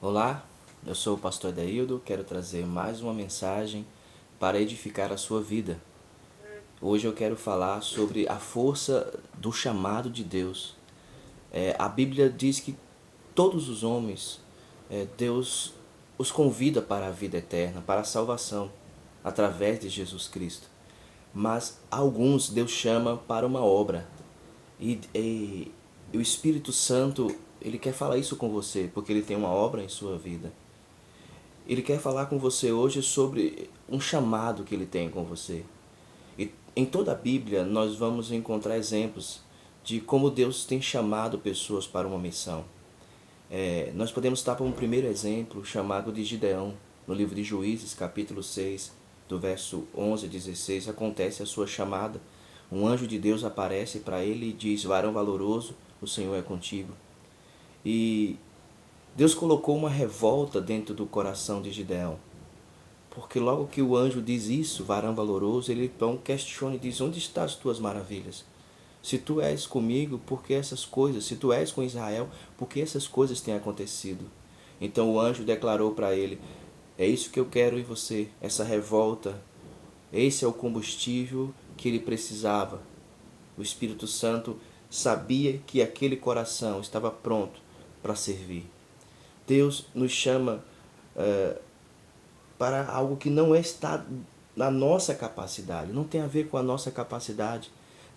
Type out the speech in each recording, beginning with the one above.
Olá, eu sou o pastor Daildo, quero trazer mais uma mensagem para edificar a sua vida. Hoje eu quero falar sobre a força do chamado de Deus. A Bíblia diz que todos os homens, Deus os convida para a vida eterna, para a salvação, através de Jesus Cristo. Mas alguns Deus chama para uma obra. E o Espírito Santo, ele quer falar isso com você, porque ele tem uma obra em sua vida. Ele quer falar com você hoje sobre um chamado que ele tem com você. E em toda a Bíblia nós vamos encontrar exemplos de como Deus tem chamado pessoas para uma missão. Nós podemos estar por um primeiro exemplo chamado de Gideão. No livro de Juízes, capítulo 6, do verso 11 a 16, acontece a sua chamada. Um anjo de Deus aparece para ele e diz: varão valoroso, o Senhor é contigo. E Deus colocou uma revolta dentro do coração de Gideão. Porque logo que o anjo diz isso, varão valoroso, ele então questiona e diz: onde estão as tuas maravilhas? Se tu és comigo, por que essas coisas? Se tu és com Israel, por que essas coisas têm acontecido? Então o anjo declarou para ele: é isso que eu quero em você, essa revolta. Esse é o combustível que ele precisava. O Espírito Santo sabia que aquele coração estava pronto para servir. Deus nos chama para algo que não está na nossa capacidade. Não tem a ver com a nossa capacidade,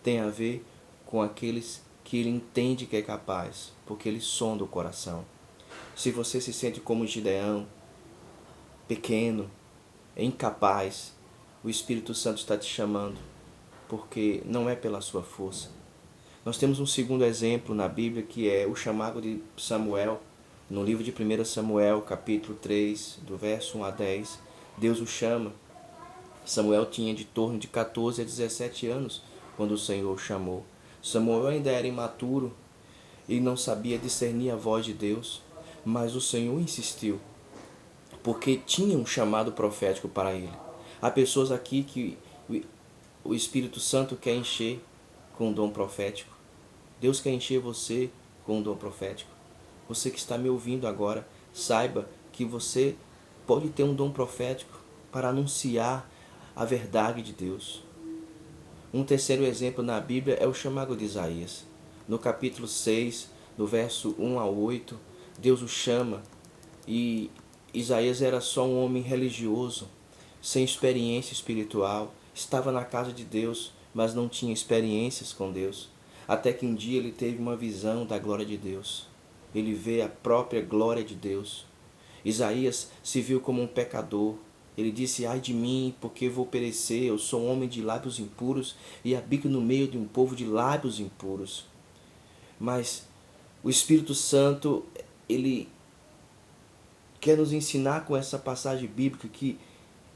tem a ver com aqueles que ele entende que é capaz, porque ele sonda o coração. Se você se sente como Gideão, pequeno, incapaz, o Espírito Santo está te chamando, porque não é pela sua força. Nós temos um segundo exemplo na Bíblia que é o chamado de Samuel. No livro de 1 Samuel, capítulo 3, do verso 1 a 10, Deus o chama. Samuel tinha de torno de 14 a 17 anos quando o Senhor o chamou. Samuel ainda era imaturo e não sabia discernir a voz de Deus, mas o Senhor insistiu, porque tinha um chamado profético para ele. Há pessoas aqui que o Espírito Santo quer encher com o dom profético. Deus quer encher você com o dom profético. Você que está me ouvindo agora, saiba que você pode ter um dom profético para anunciar a verdade de Deus. Um terceiro exemplo na Bíblia é o chamado de Isaías. No capítulo 6, do verso 1 a 8, Deus o chama e Isaías era só um homem religioso, sem experiência espiritual, estava na casa de Deus, mas não tinha experiências com Deus. Até que um dia ele teve uma visão da glória de Deus. Ele vê a própria glória de Deus. Isaías se viu como um pecador. Ele disse: ai de mim, porque vou perecer, eu sou um homem de lábios impuros e habito no meio de um povo de lábios impuros. Mas o Espírito Santo, ele quer nos ensinar com essa passagem bíblica que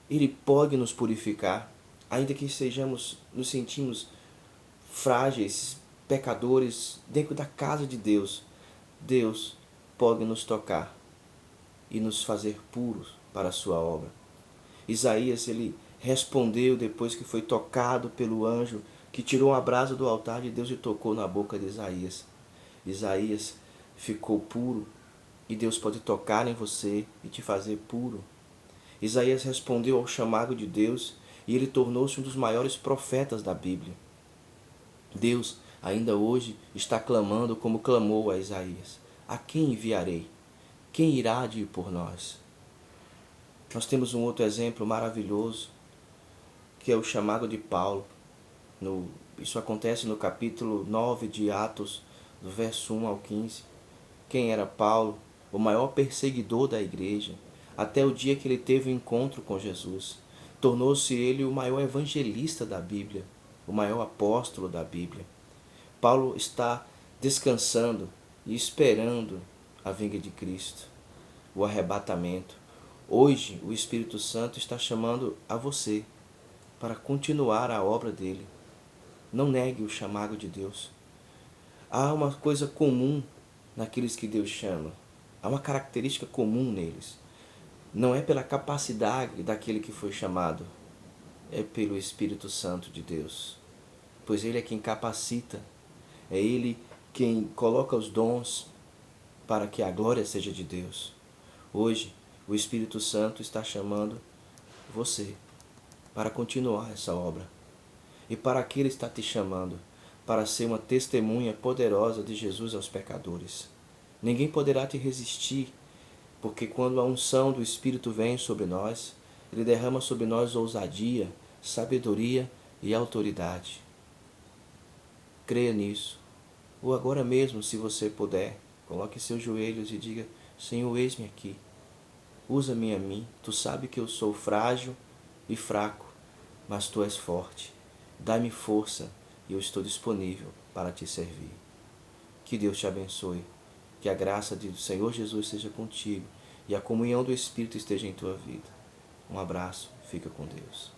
ele pode nos purificar, ainda que nos sentimos frágeis, pecadores, dentro da casa de Deus. Deus pode nos tocar e nos fazer puros para a sua obra. Isaías, ele respondeu depois que foi tocado pelo anjo que tirou uma brasa do altar de Deus e tocou na boca de Isaías. Isaías ficou puro e Deus pode tocar em você e te fazer puro. Isaías respondeu ao chamado de Deus e ele tornou-se um dos maiores profetas da Bíblia. Deus ainda hoje está clamando como clamou a Isaías: a quem enviarei? Quem irá de ir por nós? Nós temos um outro exemplo maravilhoso, que é o chamado de Paulo. Isso acontece no capítulo 9 de Atos, do verso 1 ao 15. Quem era Paulo? O maior perseguidor da igreja, até o dia que ele teve um encontro com Jesus. Tornou-se ele o maior evangelista da Bíblia, o maior apóstolo da Bíblia. Paulo está descansando e esperando a vinda de Cristo, o arrebatamento. Hoje o Espírito Santo está chamando a você para continuar a obra dele. Não negue o chamado de Deus. Há uma coisa comum naqueles que Deus chama. Há uma característica comum neles. Não é pela capacidade daquele que foi chamado, é pelo Espírito Santo de Deus. Pois Ele é quem capacita, é Ele quem coloca os dons para que a glória seja de Deus. Hoje, o Espírito Santo está chamando você para continuar essa obra. E para que Ele está te chamando? Para ser uma testemunha poderosa de Jesus aos pecadores. Ninguém poderá te resistir, porque quando a unção do Espírito vem sobre nós, Ele derrama sobre nós ousadia, sabedoria e autoridade. Creia nisso. Ou agora mesmo, se você puder, coloque seus joelhos e diga: Senhor, eis-me aqui. Usa-me a mim. Tu sabes que eu sou frágil e fraco, mas Tu és forte. Dá-me força e eu estou disponível para Te servir. Que Deus te abençoe. Que a graça do Senhor Jesus seja contigo e a comunhão do Espírito esteja em tua vida. Um abraço. Fica com Deus.